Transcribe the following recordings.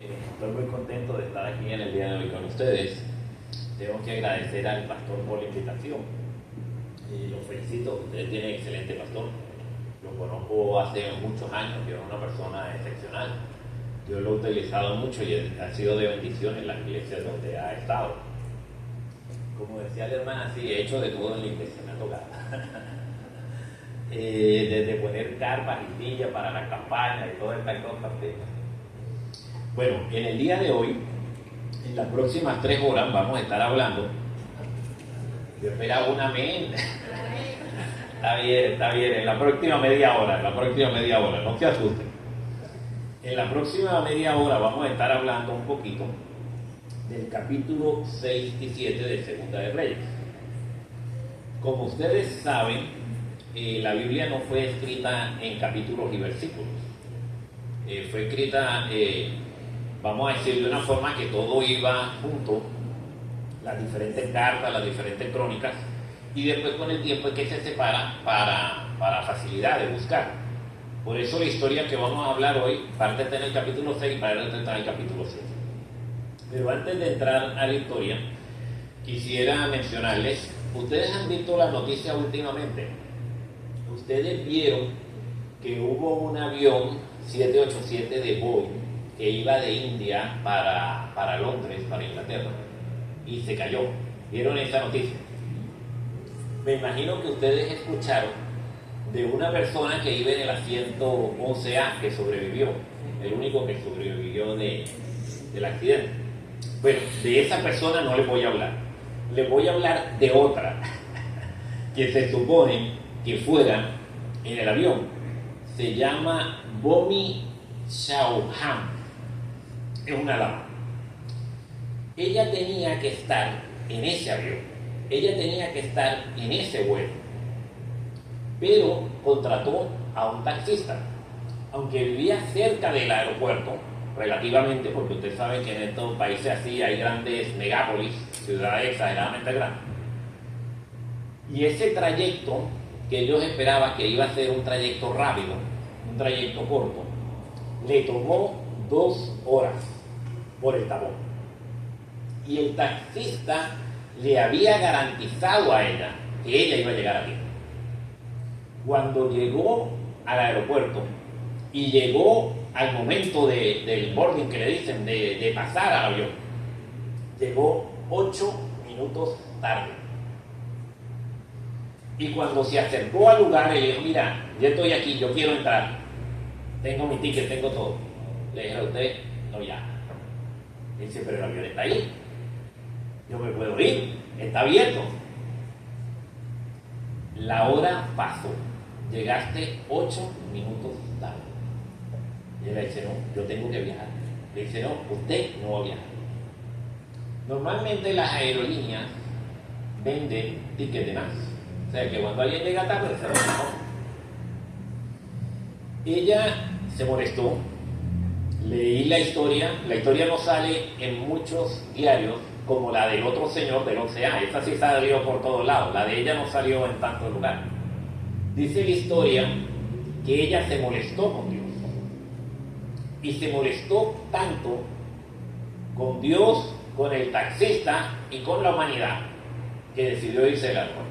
Estoy muy contento de estar aquí en el día de hoy con ustedes. Tengo que agradecer al pastor por la invitación. Lo felicito, usted tiene excelente pastor. Lo conozco hace muchos años, que es una persona excepcional. Yo lo he utilizado mucho y ha sido de bendición en las iglesias donde ha estado. Como decía la hermana, sí, he hecho de todo en la iglesia, me ha tocado. Desde poner carpas y sillas para la campaña y todas estas cosas. Bueno, en el día de hoy, en las próximas 3 horas, vamos a estar hablando. Yo esperaba un amén. Está bien, en la próxima media hora, no se asusten. En la próxima media hora vamos a estar hablando un poquito del capítulo 6 y 7 de Segunda de Reyes. Como ustedes saben, la Biblia no fue escrita en capítulos y versículos. Fue escrita, vamos a decir, de una forma que todo iba junto, las diferentes cartas, las diferentes crónicas, y después con el tiempo es que se separa para facilidad de buscar. Por eso la historia que vamos a hablar hoy parte en el capítulo 6 y parte en el capítulo 7. Pero antes de entrar a la historia, quisiera mencionarles, ustedes han visto las noticias últimamente. Ustedes vieron que hubo un avión 787 de Boeing que iba de India para Londres, para Inglaterra, y se cayó. ¿Vieron esa noticia? Me imagino que ustedes escucharon de una persona que iba en el asiento 11A que sobrevivió, el único que sobrevivió del accidente. Bueno, de esa persona no les voy a hablar. Les voy a hablar de otra que se supone que fuera en el avión. Se llama Bomi Chauhan. Es una dama. Ella tenía que estar en ese avión. Ella tenía que estar en ese vuelo. Pero contrató a un taxista. Aunque vivía cerca del aeropuerto, relativamente, porque usted sabe que en estos países así hay grandes megápolis, ciudades exageradamente grandes. Y ese trayecto que ellos esperaban que iba a ser un trayecto rápido, un trayecto corto, le tomó 2 horas por el tapón. Y el taxista le había garantizado a ella que ella iba a llegar a tiempo. Cuando llegó al aeropuerto y llegó al momento del boarding que le dicen, de pasar al avión, llegó 8 minutos tarde. Y cuando se acercó al lugar, le dijo: mira, yo estoy aquí, yo quiero entrar, tengo mi ticket, tengo todo. Le dije: a usted, no, ya. Dice: pero el avión está ahí, yo me puedo ir, está abierto. La hora pasó, llegaste 8 minutos tarde. Y él le dice: no, yo tengo que viajar. Le dice: no, usted no va a viajar. Normalmente las aerolíneas venden tickets de más. O sea que cuando alguien llega tarde, se lo mejor. Ella se molestó. Leí la historia no sale en muchos diarios como la del otro señor del 11A. Esa sí salió por todos lados, la de ella no salió en tantos lugares. Dice la historia que ella se molestó con Dios. Y se molestó tanto con Dios, con el taxista y con la humanidad, que decidió irse del avión.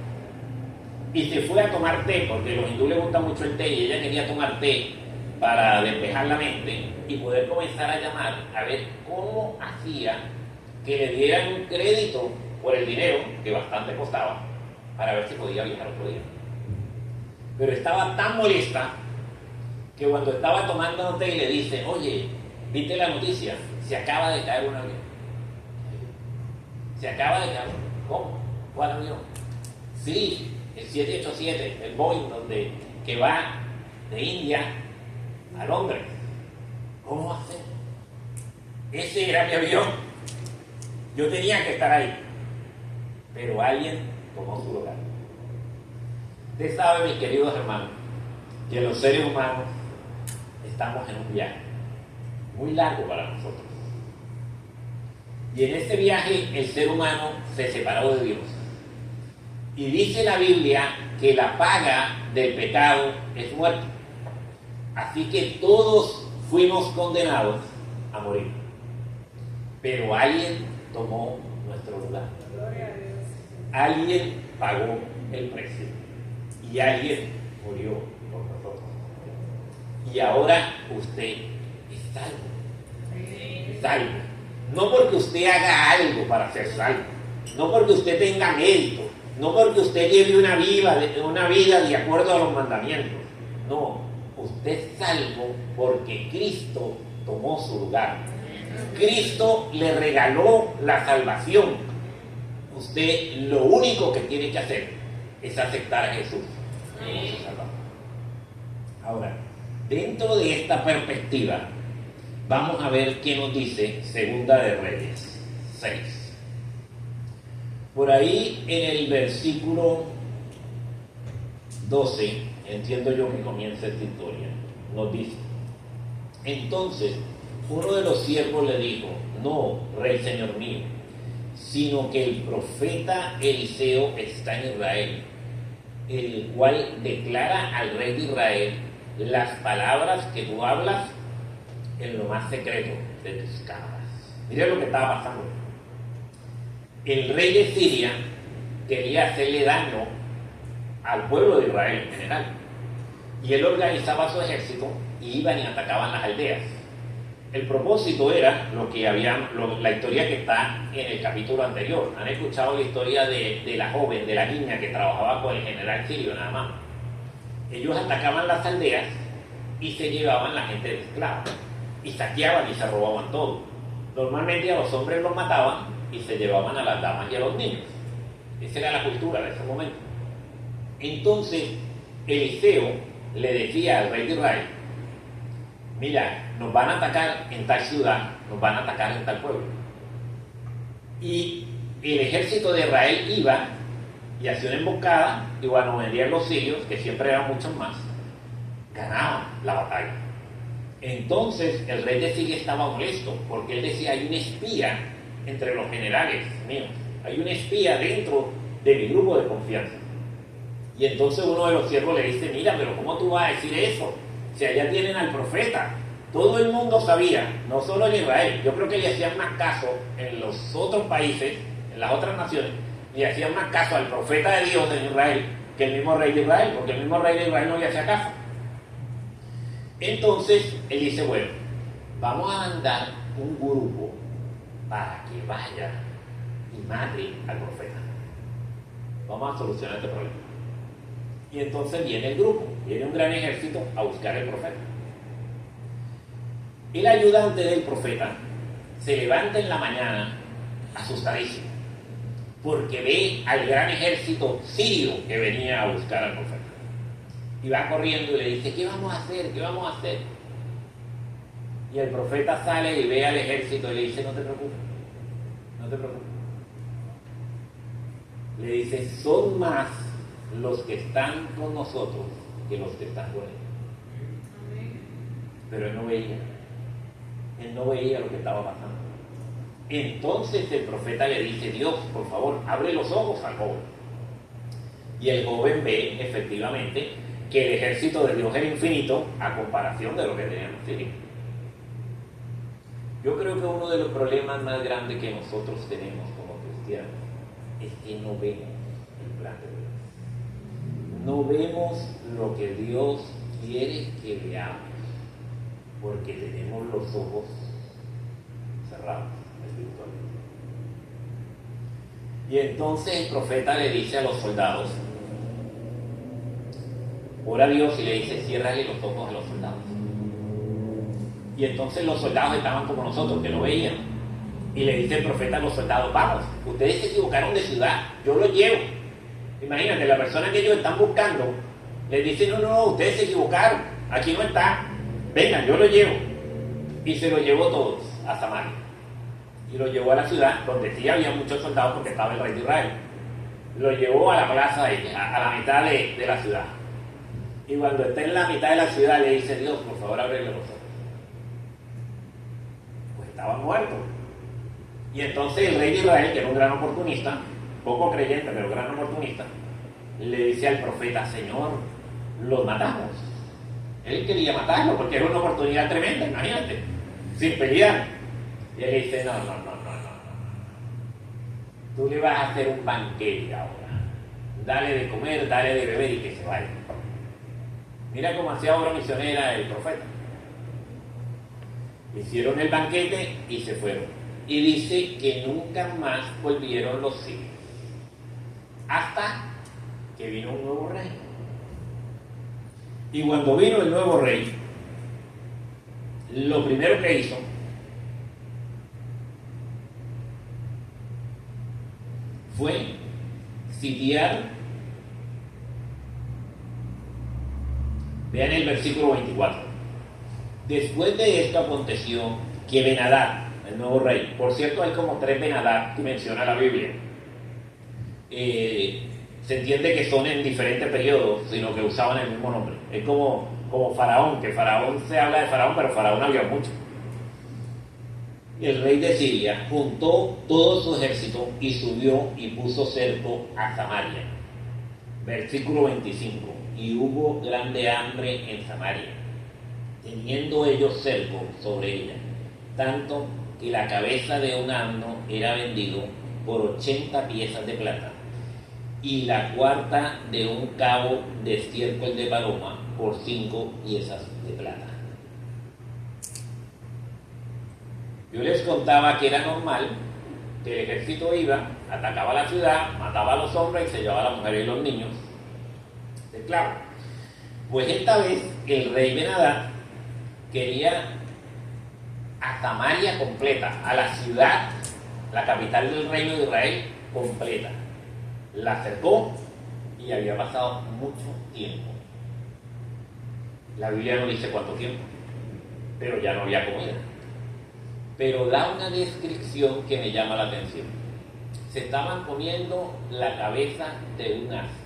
Y se fue a tomar té, porque a los hindúes les gusta mucho el té, y ella quería tomar té para despejar la mente y poder comenzar a llamar a ver cómo hacía que le dieran un crédito por el dinero, que bastante costaba, para ver si podía viajar otro día. Pero estaba tan molesta que cuando estaba tomando té le dice: oye, ¿viste la noticia? Se acaba de caer un avión. Se acaba de caer. ¿Cómo? ¿Cuál avión? Sí, el 787, el Boeing, que va de India a Londres. ¿Cómo va a ser? Ese era mi avión. Yo tenía que estar ahí. Pero alguien tomó su lugar. Usted sabe, mis queridos hermanos, que los seres humanos estamos en un viaje muy largo para nosotros. Y en ese viaje el ser humano se separó de Dios. Y dice la Biblia que la paga del pecado es muerte. Así que todos fuimos condenados a morir. pero alguien tomó nuestro lugar. Alguien pagó el precio y alguien murió por nosotros. Y ahora usted es salvo. Salvo. No porque usted haga algo para ser salvo, no porque usted tenga mérito, no porque usted lleve una vida de acuerdo a los mandamientos. No, usted es salvo porque Cristo tomó su lugar. Cristo le regaló la salvación. Usted lo único que tiene que hacer es aceptar a Jesús como su Salvador. Ahora, dentro de esta perspectiva, vamos a ver qué nos dice Segunda de Reyes 6. Por ahí en el versículo 12, entiendo yo que comienza esta historia, nos dice: entonces uno de los siervos le dijo: no, rey señor mío, sino que el profeta Eliseo está en Israel, el cual declara al rey de Israel las palabras que tú hablas en lo más secreto de tus cámaras. Mira lo que estaba pasando. El rey de Siria quería hacerle daño al pueblo de Israel en general, y él organizaba su ejército y iban y atacaban las aldeas. El propósito era la historia que está en el capítulo anterior. Han escuchado la historia de la joven, de la niña que trabajaba con el general sirio nada más. Ellos atacaban las aldeas y se llevaban la gente de esclava, y saqueaban y se robaban todo. Normalmente a los hombres los mataban y se llevaban a las damas y a los niños. Esa era la cultura de ese momento. Entonces Eliseo le decía al rey de Israel: mira, nos van a atacar en tal ciudad, nos van a atacar en tal pueblo. Y el ejército de Israel iba y hacía una emboscada, y cuando venían los sirios, que siempre eran muchos más, ganaban la batalla. Entonces el rey de Siria estaba molesto, porque él decía: hay un espía entre los generales míos, hay un espía dentro de mi grupo de confianza. Y entonces uno de los siervos le dice: mira, pero ¿cómo tú vas a decir eso? Si allá tienen al profeta. Todo el mundo sabía, no solo en Israel. Yo creo que le hacían más caso en los otros países, en las otras naciones, le hacían más caso al profeta de Dios en Israel que el mismo rey de Israel, porque el mismo rey de Israel no le hacía caso. Entonces él dice: bueno, vamos a mandar un grupo para que vaya y mate al profeta. Vamos a solucionar este problema. Y entonces viene el grupo, viene un gran ejército a buscar al profeta. El ayudante del profeta se levanta en la mañana asustadísimo, porque ve al gran ejército sirio que venía a buscar al profeta. Y va corriendo y le dice: ¿qué vamos a hacer? ¿Qué vamos a hacer? Y el profeta sale y ve al ejército y le dice: no te preocupes, no te preocupes. Le dice: son más los que están con nosotros que los que están con él. Pero él no veía lo que estaba pasando. Entonces el profeta le dice: Dios, por favor, abre los ojos al joven. Y el joven ve efectivamente que el ejército de Dios era infinito a comparación de lo que tenían los sirios. Yo creo que uno de los problemas más grandes que nosotros tenemos como cristianos es que no vemos el plan de Dios. No vemos lo que Dios quiere que veamos, porque tenemos los ojos cerrados espiritualmente. Y entonces el profeta le dice a los soldados, ora a Dios y le dice: ciérrale los ojos a los soldados. Y entonces los soldados estaban como nosotros, que no veían. Y le dice el profeta a los soldados: vamos, ustedes se equivocaron de ciudad, yo los llevo. Imagínate, la persona que ellos están buscando les dice: no, ustedes se equivocaron, aquí no está, vengan, yo los llevo. Y se los llevó todos a Samaria. Y los llevó a la ciudad, donde sí había muchos soldados porque estaba el rey de Israel. Los llevó a la plaza, a la mitad de la ciudad. Y cuando está en la mitad de la ciudad le dice: Dios, por favor, ábrele los ojos. Pues estaba muerto. Y entonces el rey de Israel, que era un gran oportunista, poco creyente, pero gran oportunista, le dice al profeta: Señor, los matamos. Él quería matarlo porque era una oportunidad tremenda, imagínate, sin pelear. Y él dice, no, no, no, no, no, no. Tú le vas a hacer un banquete ahora. Dale de comer, dale de beber y que se vaya. Mira cómo hacía obra misionera el profeta. Hicieron el banquete y se fueron. Y dice que nunca más volvieron los sirios. Hasta que vino un nuevo rey. Y cuando vino el nuevo rey, lo primero que hizo fue sitiar. Vean el versículo 24. Después de esto aconteció que Ben-Hadad, el nuevo rey, por cierto hay como 3 Ben-Hadad que menciona la Biblia, se entiende que son en diferentes periodos, sino que usaban el mismo nombre. Es como Faraón, que Faraón se habla de Faraón, pero Faraón había mucho. El rey de Siria juntó todo su ejército y subió y puso cerco a Samaria. Versículo 25. Y hubo grande hambre en Samaria, teniendo ellos cerco sobre ella, tanto que la cabeza de un asno era vendido por 80 piezas de plata, y la cuarta de un cabo de estiércol de paloma por 5 piezas de plata. Yo les contaba que era normal que el ejército iba, atacaba la ciudad, mataba a los hombres y se llevaba a las mujeres y los niños de esclavos. Pues esta vez el rey Ben-Hadad quería a Samaria completa, a la ciudad, la capital del reino de Israel completa. La acercó y había pasado mucho tiempo. La Biblia no dice cuánto tiempo, pero ya no había comida. Pero da una descripción que me llama la atención. Se estaban comiendo la cabeza de un asno.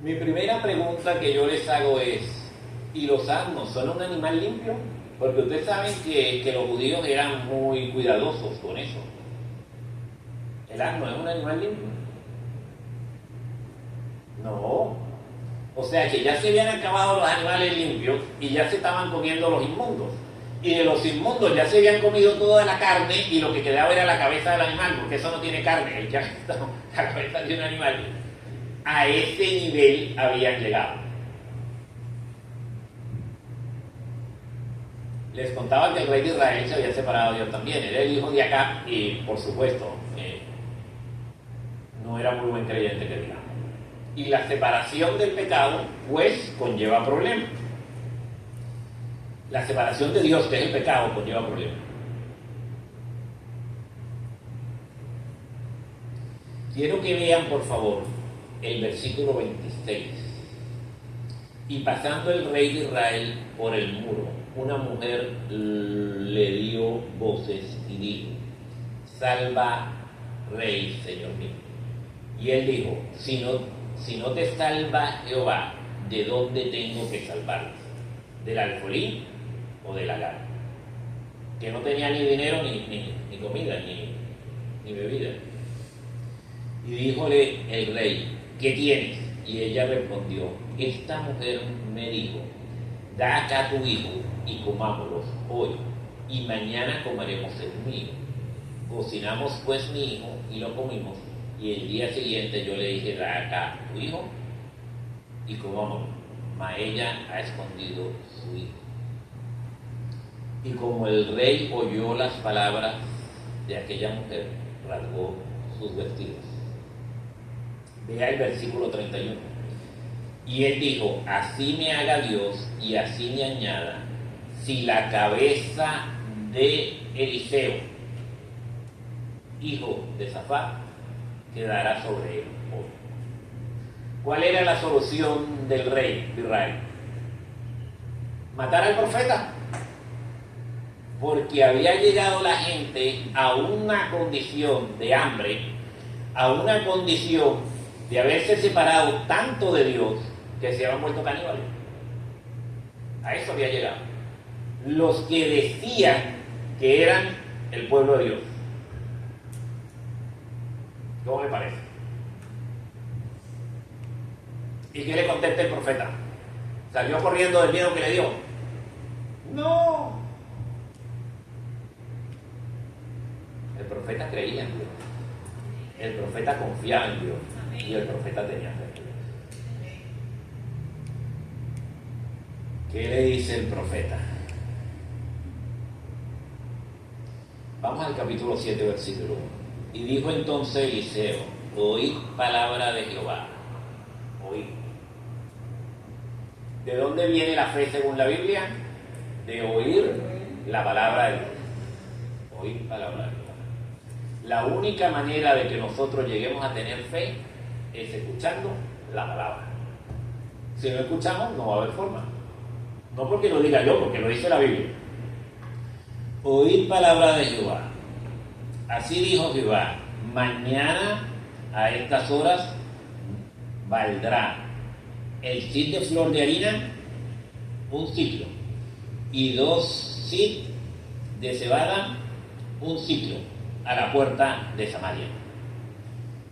Mi primera pregunta que yo les hago es, ¿y los asnos son un animal limpio? Porque ustedes saben que los judíos eran muy cuidadosos con eso. ¿El asno es un animal limpio? No. O sea que ya se habían acabado los animales limpios y ya se estaban comiendo los inmundos. Y de los inmundos ya se habían comido toda la carne y lo que quedaba era la cabeza del animal, porque eso no tiene carne, ya la cabeza de un animal. A ese nivel habían llegado. Les contaba que el rey de Israel se había separado de Dios también. Era el hijo de Acab y, por supuesto, no era muy buen creyente, que digamos. Y la separación del pecado, pues, conlleva problemas. La separación de Dios, que es el pecado, conlleva problemas. Quiero que vean, por favor, el versículo 26. Y pasando el rey de Israel por el muro, una mujer le dio voces y dijo: salva, rey, señor mío. Y él dijo: si no te salva Jehová, ¿de dónde tengo que salvarlos? ¿Del alfolí o de la gana? Que no tenía ni dinero, ni comida, ni bebida. Y díjole el rey: ¿qué tienes? Y ella respondió: esta mujer me dijo: da acá tu hijo y comámoslos hoy, y mañana comeremos el mío. Cocinamos pues mi hijo y lo comimos, y el día siguiente yo le dije: da acá tu hijo y comámoslo. Mas ella ha escondido su hijo. Y como el rey oyó las palabras de aquella mujer, rasgó sus vestidos. Vea el versículo 31. Y él dijo: así me haga Dios y así me añada, si la cabeza de Eliseo, hijo de Safat, quedará sobre él hoy. ¿Cuál era la solución del rey de Israel? Matar al profeta. Porque había llegado la gente a una condición de hambre, a una condición de haberse separado tanto de Dios que se habían vuelto caníbales. A eso había llegado. Los que decían que eran el pueblo de Dios. ¿Cómo le parece? ¿Y qué le contesta el profeta? ¿Salió corriendo del miedo que le dio? No. profeta creía en Dios, el profeta confiaba en Dios y el profeta tenía fe. ¿Qué le dice el profeta? Vamos al capítulo 7, versículo 1. Y dijo entonces Eliseo: oíd palabra de Jehová. Oíd. ¿De dónde viene la fe según la Biblia? De oír la palabra de Dios. Oír palabra de Dios. La única manera de que nosotros lleguemos a tener fe es escuchando la palabra. Si no escuchamos, no va a haber forma. No porque lo diga yo, porque lo dice la Biblia. Oíd palabra de Jehová. Así dijo Jehová: mañana a estas horas valdrá el sid de flor de harina un ciclo, y 2 sid de cebada un ciclo, a la puerta de Samaria.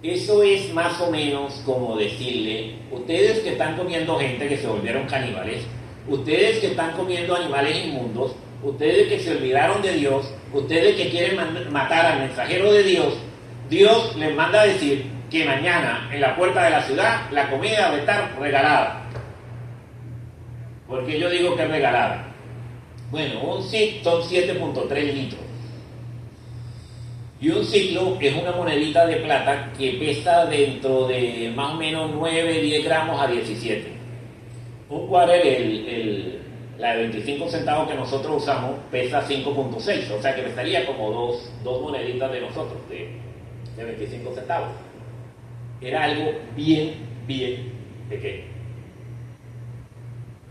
Eso es más o menos como decirle: ustedes que están comiendo gente que se volvieron caníbales, ustedes que están comiendo animales inmundos, ustedes que se olvidaron de Dios, ustedes que quieren matar al mensajero de Dios, Dios les manda a decir que mañana en la puerta de la ciudad la comida va a estar regalada. ¿Por qué yo digo que es regalada? Bueno, un sid son 7.3 litros. Y un ciclo es una monedita de plata que pesa dentro de más o menos 9-10 gramos a 17. Un quarter, la de 25 centavos que nosotros usamos, pesa 5.6, o sea que pesaría como dos moneditas de nosotros, de 25 centavos. Era algo bien pequeño.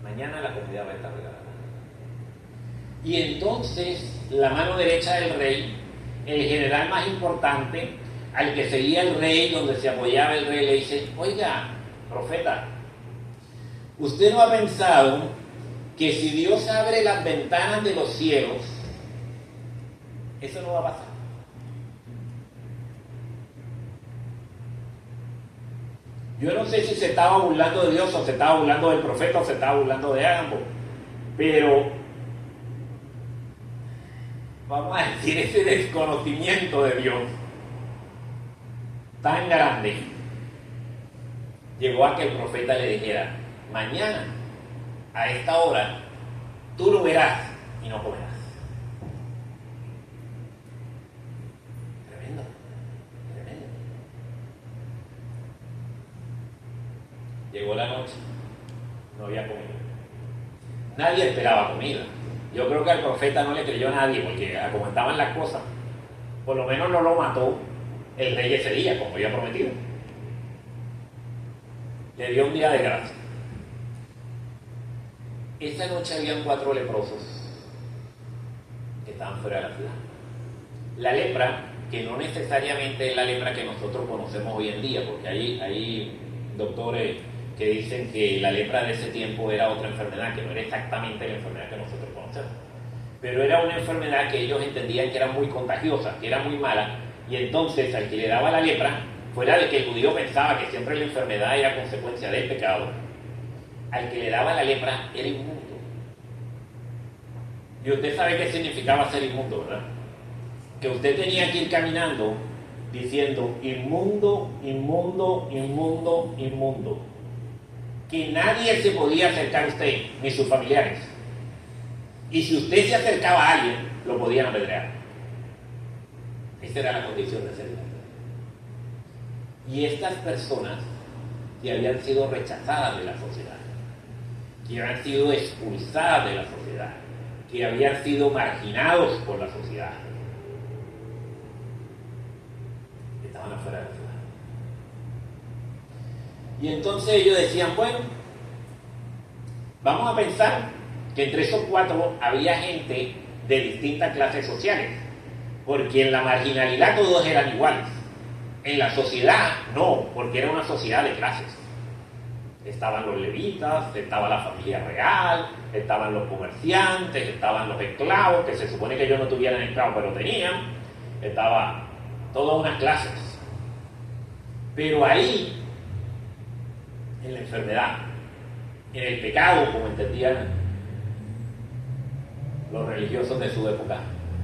Mañana la comida va a estar regalada. Y entonces, la mano derecha del rey, el general más importante, al que seguía el rey, donde se apoyaba el rey, le dice: oiga, profeta, ¿usted no ha pensado que si Dios abre las ventanas de los cielos, eso no va a pasar? Yo no sé si se estaba burlando de Dios, o se estaba burlando del profeta, o se estaba burlando de ambos, pero vamos a decir, ese desconocimiento de Dios tan grande llegó a que el profeta le dijera: mañana a esta hora tú lo verás y no comerás. Tremendo. Llegó la noche, no había comida. Nadie esperaba comida. Yo creo que al profeta no le creyó a nadie, porque como estaban las cosas, por lo menos no lo mató el rey ese día, como había prometido. Le dio un día de gracia. Esa noche habían 4 leprosos que estaban fuera de la ciudad. La lepra, que no necesariamente es la lepra que nosotros conocemos hoy en día, porque hay doctores que dicen que la lepra de ese tiempo era otra enfermedad, que no era exactamente la enfermedad que nosotros conocemos, pero era una enfermedad que ellos entendían que era muy contagiosa, que era muy mala, y entonces al que le daba la lepra, fuera de que el judío pensaba que siempre la enfermedad era consecuencia del pecado, al que le daba la lepra era inmundo. Y usted sabe qué significaba ser inmundo, ¿verdad? Que usted tenía que ir caminando diciendo: inmundo, inmundo, inmundo, inmundo. Que nadie se podía acercar a usted, ni sus familiares. Y si usted se acercaba a alguien, lo podían apedrear. Esa era la condición de ser inmundo. Y estas personas que habían sido rechazadas de la sociedad, que habían sido expulsadas de la sociedad, que habían sido marginados por la sociedad, estaban afuera de la ciudad. Y entonces ellos decían: bueno, vamos a pensar que entre esos 4 había gente de distintas clases sociales, porque en la marginalidad todos eran iguales. En la sociedad no, porque era una sociedad de clases. Estaban los levitas, estaba la familia real, estaban los comerciantes, estaban los esclavos, que se supone que ellos no tuvieran esclavos, pero tenían. Estaba todas unas clases. Pero ahí, en la enfermedad, en el pecado, como entendían los religiosos de su época,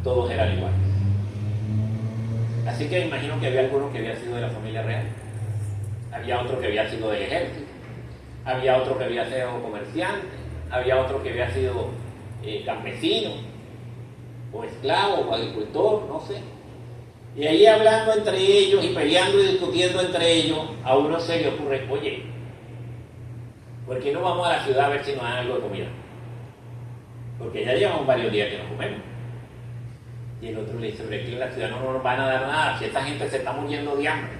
todos eran iguales. Así que me imagino que había alguno que había sido de la familia real, había otro que había sido del ejército, había otro que había sido comerciante, había otro que había sido campesino, o esclavo, o agricultor, no sé. Y ahí hablando entre ellos y peleando y discutiendo entre ellos, a uno se le ocurre, oye, ¿por qué no vamos a la ciudad a ver si nos dan algo de comida? Porque ya llevamos varios días que no comemos. Y el otro le dice, pero es que en la ciudad no nos van a dar nada, si esta gente se está muriendo de hambre.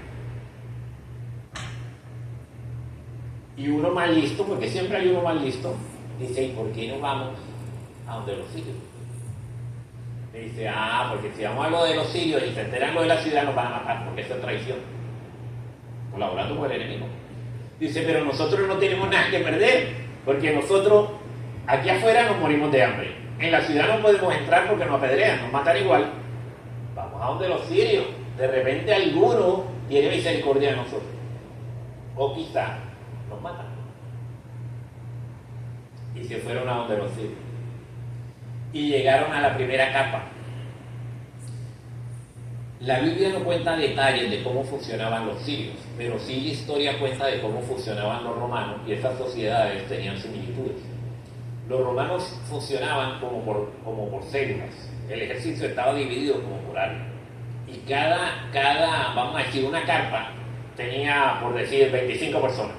Y uno más listo, porque siempre hay uno más listo, dice, ¿y por qué no vamos a donde los sirios? Le dice, porque si vamos a lo de los sirios y se enteran lo de la ciudad nos van a matar, porque eso es traición. Colaborando con el enemigo. Dice, pero nosotros no tenemos nada que perder, porque nosotros aquí afuera nos morimos de hambre. En la ciudad no podemos entrar porque nos apedrean, nos matan igual. Vamos a donde los sirios. De repente alguno tiene misericordia de nosotros. O quizá nos matan. Y se fueron a donde los sirios. Y llegaron a la primera capa. La Biblia no cuenta detalles de cómo funcionaban los sirios, pero sí la historia cuenta de cómo funcionaban los romanos, y esas sociedades tenían similitudes. Los romanos funcionaban como por células. El ejército estaba dividido como por áreas. Y cada, vamos a decir, una carpa tenía, por decir, 25 personas.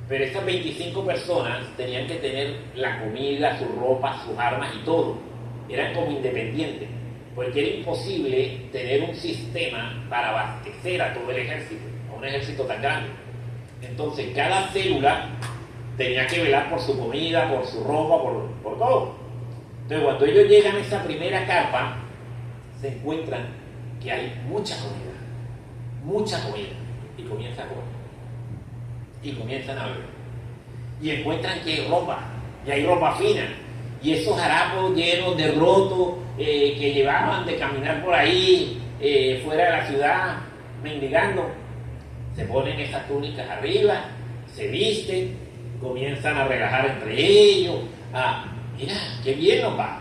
Pero estas 25 personas tenían que tener la comida, su ropa, sus armas y todo. Eran como independientes, porque era imposible tener un sistema para abastecer a todo el ejército, a un ejército tan grande. Entonces, cada célula tenía que velar por su comida, por su ropa, por todo. Entonces, cuando ellos llegan a esa primera carpa, se encuentran que hay mucha comida, y comienzan a comer. Y comienzan a beber. Y encuentran que hay ropa, y hay ropa fina, y esos harapos llenos de roto que llevaban de caminar por ahí, fuera de la ciudad, mendigando, se ponen esas túnicas arriba, se visten, comienzan a relajar entre ellos, mira, qué bien nos va.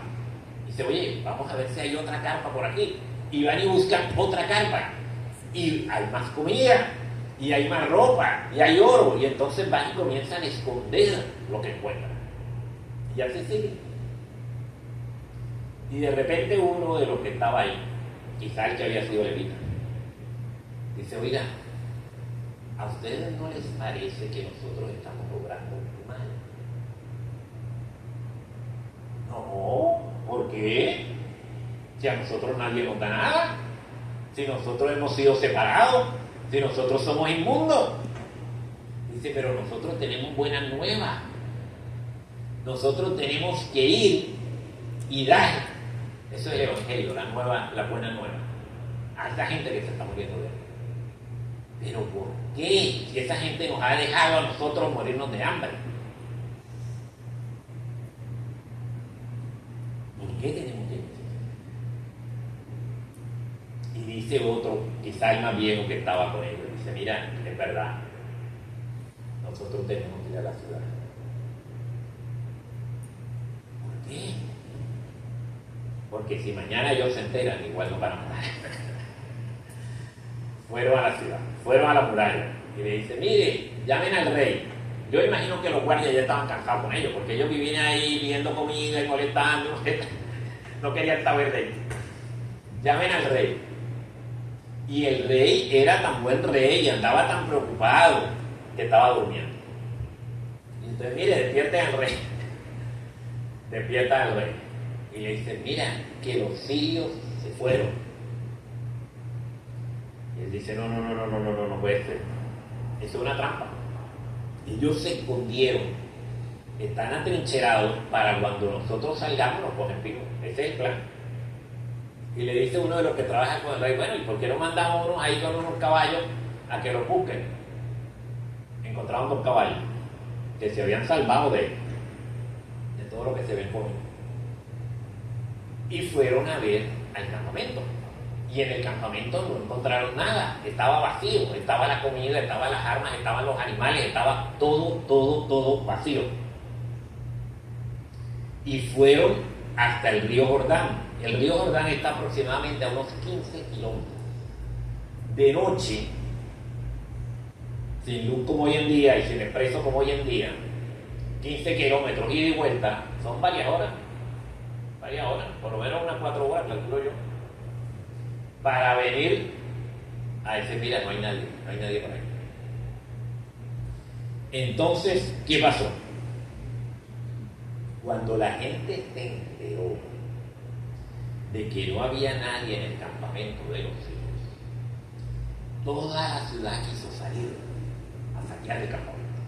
Dice, oye, vamos a ver si hay otra carpa por aquí. Y van y buscan otra carpa, y hay más comida, y hay más ropa, y hay oro, y entonces van y comienzan a esconder lo que encuentran. Y así sigue. Y de repente uno de los que estaba ahí, quizá el que había sido levita, dice, oiga, ¿a ustedes no les parece que nosotros estamos obrando muy mal? No, ¿por qué? Si a nosotros nadie nos da nada, si nosotros hemos sido separados, si nosotros somos inmundos. Dice, pero nosotros tenemos buenas nuevas. Nosotros tenemos que ir y dar. Eso es el evangelio, la buena nueva. A esa gente que se está muriendo de hambre. Pero ¿por qué? Si esa gente nos ha dejado a nosotros morirnos de hambre. ¿Por qué tenemos que ir? Y dice otro, quizá el más viejo que estaba con ellos, dice, mira, es verdad, nosotros tenemos que ir a la ciudad. ¿Por qué? Porque si mañana ellos se enteran, igual nos van a matar. Fueron a la ciudad, fueron a la muralla, y le dice, mire, llamen al rey. Yo imagino que los guardias ya estaban cansados con ellos, porque ellos vivían ahí pidiendo comida y molestando, no querían saber de ellos. Llamen al rey. Y el rey era tan buen rey y andaba tan preocupado que estaba durmiendo. Y entonces, mire, despierten al rey. Despierta al rey. Y le dice, mira, que los sirios se fueron. Y él dice, no puede ser. Eso es una trampa. Ellos se escondieron. Están atrincherados para cuando nosotros salgamos nos cogen pico. Ese es el plan. Y le dice uno de los que trabaja con el rey, bueno, ¿y por qué no mandamos unos ahí con unos caballos a que los busquen? Encontraron 2 caballos que se habían salvado de todo lo que se ven comiendo. Y fueron a ver al campamento. Y en el campamento no encontraron nada, estaba vacío, estaba la comida, estaban las armas, estaban los animales, estaba todo vacío. Y fueron hasta el río Jordán. El río Jordán está aproximadamente a unos 15 kilómetros. de noche, sin luz como hoy en día y sin expreso como hoy en día, 15 kilómetros ida y vuelta, son varias horas, por lo menos unas 4 horas, calculo yo, para venir a decir, mira, no hay nadie por ahí. Entonces, ¿qué pasó? Cuando la gente se enteró de que no había nadie en el campamento de los hijos, toda la ciudad quiso salir a saquear el campamento.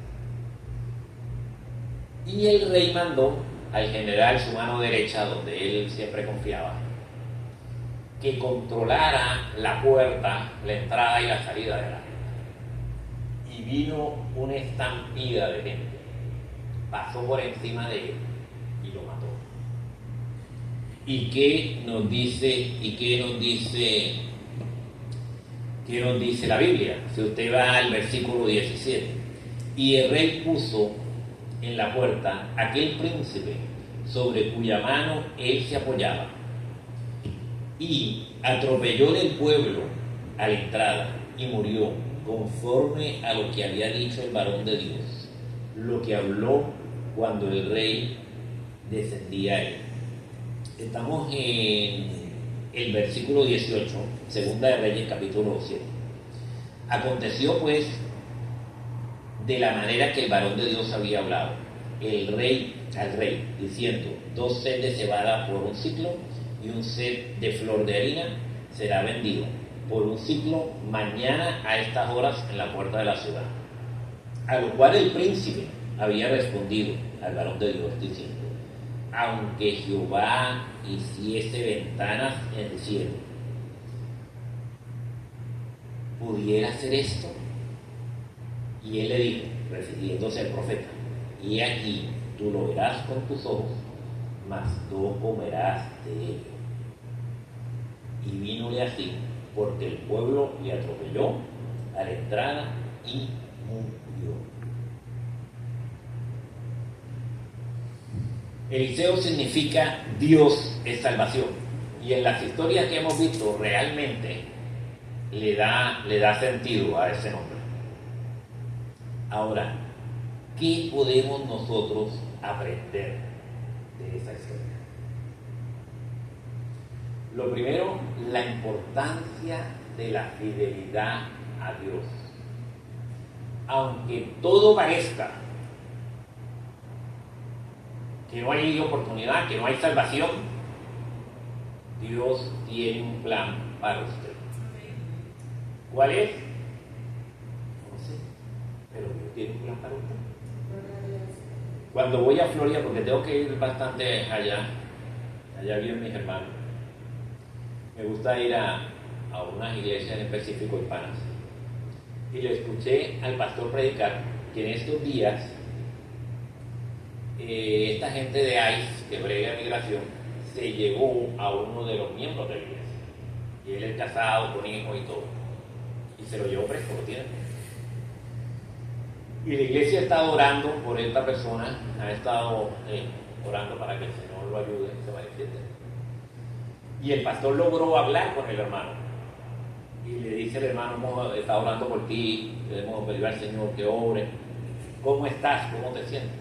Y el rey mandó al general, su mano derecha, donde él siempre confiaba, que controlara la puerta, la entrada y la salida de la gente. Y vino una estampida de gente, pasó por encima de él y lo mató. ¿Y qué nos dice la Biblia? Si usted va al versículo 17, y el rey puso en la puerta aquel príncipe sobre cuya mano él se apoyaba, y atropelló del pueblo a la entrada y murió, conforme a lo que había dicho el varón de Dios, lo que habló cuando el rey descendía a él. Estamos en el versículo 18, Segunda de Reyes, capítulo 7. Aconteció pues, de la manera que el varón de Dios había hablado, al rey, diciendo: 2 sed de cebada por un siclo, y un sed de flor de harina será vendido por un siclo mañana a estas horas en la puerta de la ciudad. A lo cual el príncipe había respondido al varón de Dios, diciendo: aunque Jehová hiciese ventanas en el cielo, ¿pudiera hacer esto? Y él le dijo, refiriéndose al profeta: y aquí tú lo verás con tus ojos, mas no comerás de ello. Y vínole así, porque el pueblo le atropelló a la entrada y murió. Eliseo significa Dios es salvación, y en las historias que hemos visto realmente le da sentido a ese nombre. Ahora, ¿qué podemos nosotros aprender de esa historia? Lo primero, la importancia de la fidelidad a Dios. Aunque todo parezca que no hay oportunidad, que no hay salvación, Dios tiene un plan para usted. ¿Cuál es? No sé, pero Dios tiene un plan para usted. Cuando voy a Florida, porque tengo que ir bastante allá viven mis hermanos, me gusta ir a unas iglesias en específico hispanas, y le escuché al pastor predicar que en estos días esta gente de ICE que brega migración se llevó a uno de los miembros de la iglesia, y él es casado con hijos y todo, y se lo llevó preso, lo tiene. Y la iglesia está orando por esta persona, ha estado orando para que el Señor lo ayude, se manifieste. Y el pastor logró hablar con el hermano, y le dice el hermano: está orando por ti, debemos pedir al Señor que obre. ¿Cómo estás? ¿Cómo te sientes?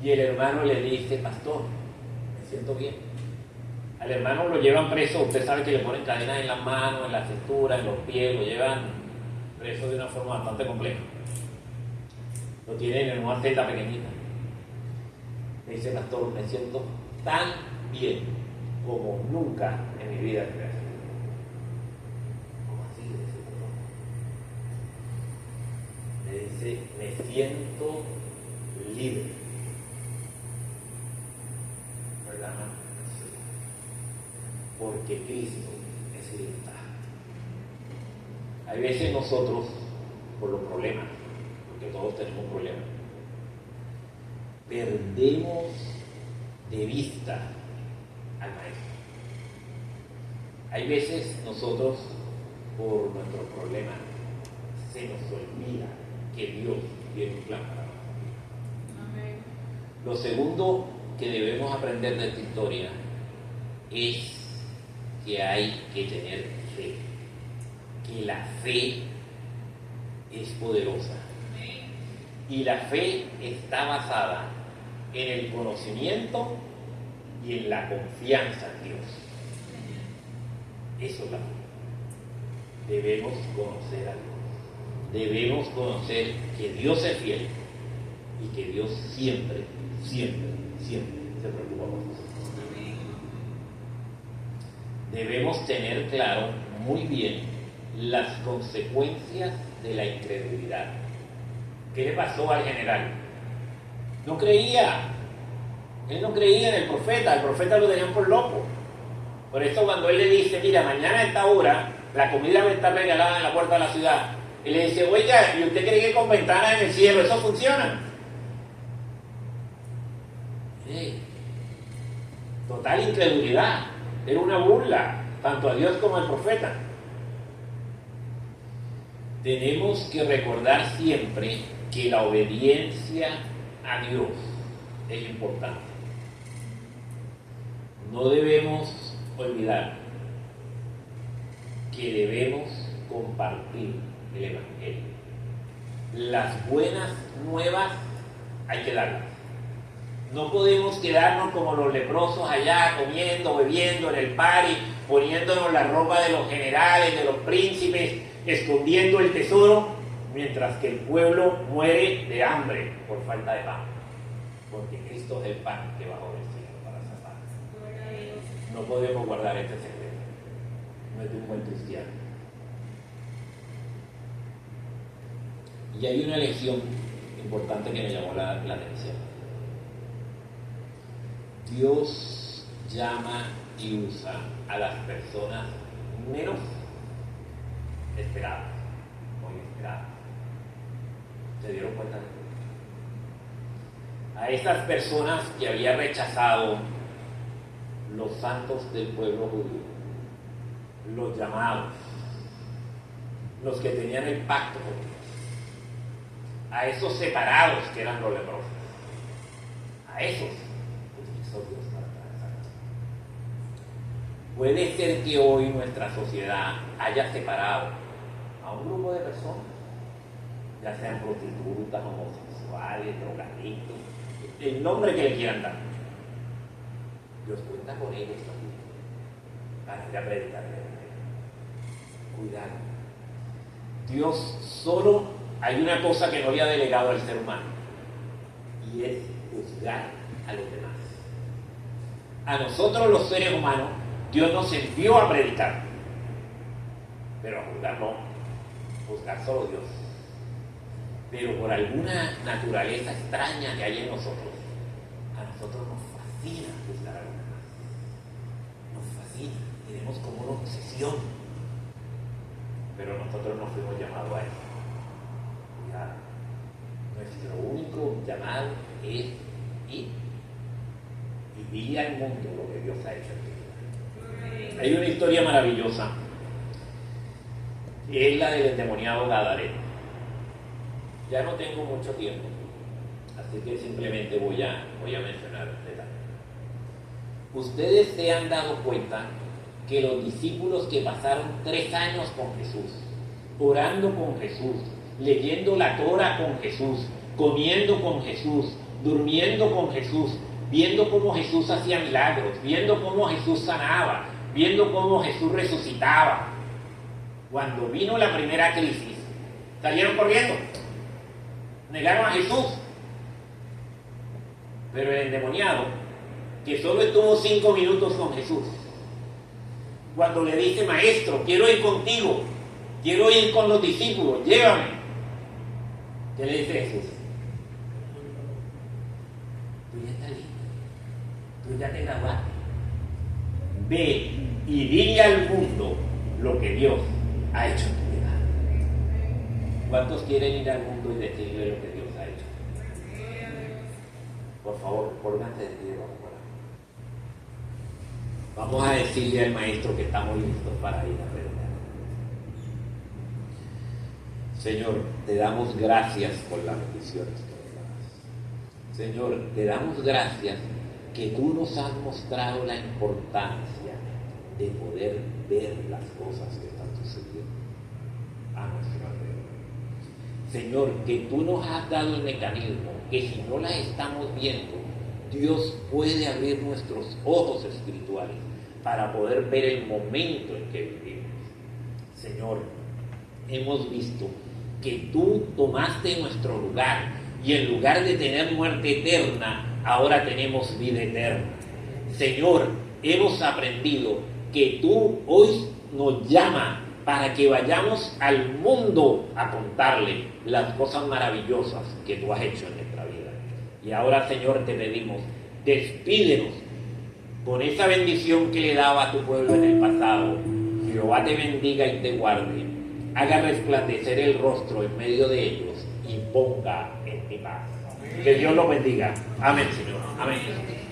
Y el hermano le dice: pastor, me siento bien. Al hermano lo llevan preso, usted sabe que le ponen cadenas en las manos, en la cintura, en los pies, lo llevan preso de una forma bastante compleja. Lo tienen en una celda pequeñita. Me dice: pastor, me siento tan bien como nunca en mi vida. ¿Cómo así? Le dice: me siento libre. ¿Verdad? Sí. Porque Cristo es libertad. Hay veces nosotros, por los problemas, porque todos tenemos problemas, perdemos de vista al Maestro. Hay veces nosotros, por nuestros problemas, se nos olvida que Dios tiene un plan para nosotros. Amén. Lo segundo que debemos aprender de esta historia es que hay que tener fe. que la fe es poderosa. Y la fe está basada en el conocimiento y en la confianza en Dios. Eso es la fe. Debemos conocer a Dios. Debemos conocer que Dios es fiel y que Dios siempre, siempre, siempre se preocupa por nosotros. Debemos tener claro muy bien las consecuencias de la incredulidad. ¿Qué le pasó al general? No creía. Él no creía en el profeta lo tenían por loco. Por eso cuando él le dice, mira, mañana a esta hora la comida va a estar regalada en la puerta de la ciudad, él le dice, oiga, ¿y usted cree que con ventanas en el cielo eso funciona? Total incredulidad. Era una burla tanto a Dios como al profeta. Tenemos que recordar siempre que la obediencia a Dios es importante. No debemos olvidar que debemos compartir el Evangelio. Las buenas nuevas hay que darlas. No podemos quedarnos como los leprosos allá comiendo, bebiendo en el party, poniéndonos la ropa de los generales, de los príncipes, escondiendo el tesoro, mientras que el pueblo muere de hambre por falta de pan. Porque Cristo es el pan que bajó del cielo para salvar. No podemos guardar este secreto. No es de un buen cristiano. Y hay una lección importante que me llamó la atención. Dios llama y usa a las personas menos esperadas o inesperadas. ¿Se dieron cuenta de eso? A esas personas que había rechazado los santos del pueblo judío, los llamados, los que tenían el pacto con Dios, a esos separados que eran los leprosos, a esos utilizó Dios para traer. Puede ser que hoy nuestra sociedad haya separado a un grupo de personas, ya sean prostitutas, homosexuales, drogadictos, el nombre que le quieran dar. Dios cuenta con ellos también para ir a predicar. Cuidado. Dios solo hay una cosa que no le ha delegado al ser humano, y es juzgar a los demás. A nosotros los seres humanos Dios nos envió a predicar, pero a juzgar no. Juzgar solo Dios. Pero por alguna naturaleza extraña que hay en nosotros, a nosotros nos fascina juzgar a los demás. Nos fascina, tenemos como una obsesión. Pero nosotros no fuimos llamados a eso. Cuidado. Nuestro único llamado es ir y vivir al mundo lo que Dios ha hecho en tu vida. Hay una historia maravillosa, que es la del endemoniado Gadareno. Ya no tengo mucho tiempo, así que simplemente voy a mencionar detalles. Ustedes se han dado cuenta que los discípulos que pasaron 3 años con Jesús, orando con Jesús, leyendo la Torah con Jesús, comiendo con Jesús, durmiendo con Jesús, viendo cómo Jesús hacía milagros, viendo cómo Jesús sanaba, viendo cómo Jesús resucitaba, cuando vino la primera crisis, salieron corriendo, negaron a Jesús. Pero el endemoniado, que solo estuvo 5 minutos con Jesús, cuando le dice, maestro, quiero ir contigo, quiero ir con los discípulos, llévame. ¿Qué le dice Jesús? Tú ya estás listo, tú ya te graduaste. Ve y dile al mundo lo que Dios ha hecho en tu vida. ¿Cuántos quieren ir al mundo y decirle lo que Dios ha hecho? Por favor, pónganse de pie, vamos a decirle al maestro que estamos listos para ir a predicar. Señor, te damos gracias por las bendiciones que nos das. Señor, te damos gracias que tú nos has mostrado la importancia de poder ver las cosas que están sucediendo. a nuestro alrededor. Señor, que tú nos has dado el mecanismo, que si no la estamos viendo, Dios puede abrir nuestros ojos espirituales para poder ver el momento en que vivimos. Señor, hemos visto que tú tomaste nuestro lugar y en lugar de tener muerte eterna, ahora tenemos vida eterna. Señor, hemos aprendido que tú hoy nos llamas para que vayamos al mundo a contarle las cosas maravillosas que tú has hecho en nuestra vida. Y ahora, Señor, te pedimos, despídenos con esa bendición que le daba a tu pueblo en el pasado. Jehová te bendiga y te guarde, haga resplandecer el rostro en medio de ellos y ponga en ti paz. Que Dios los bendiga. Amén, Señor. Amén.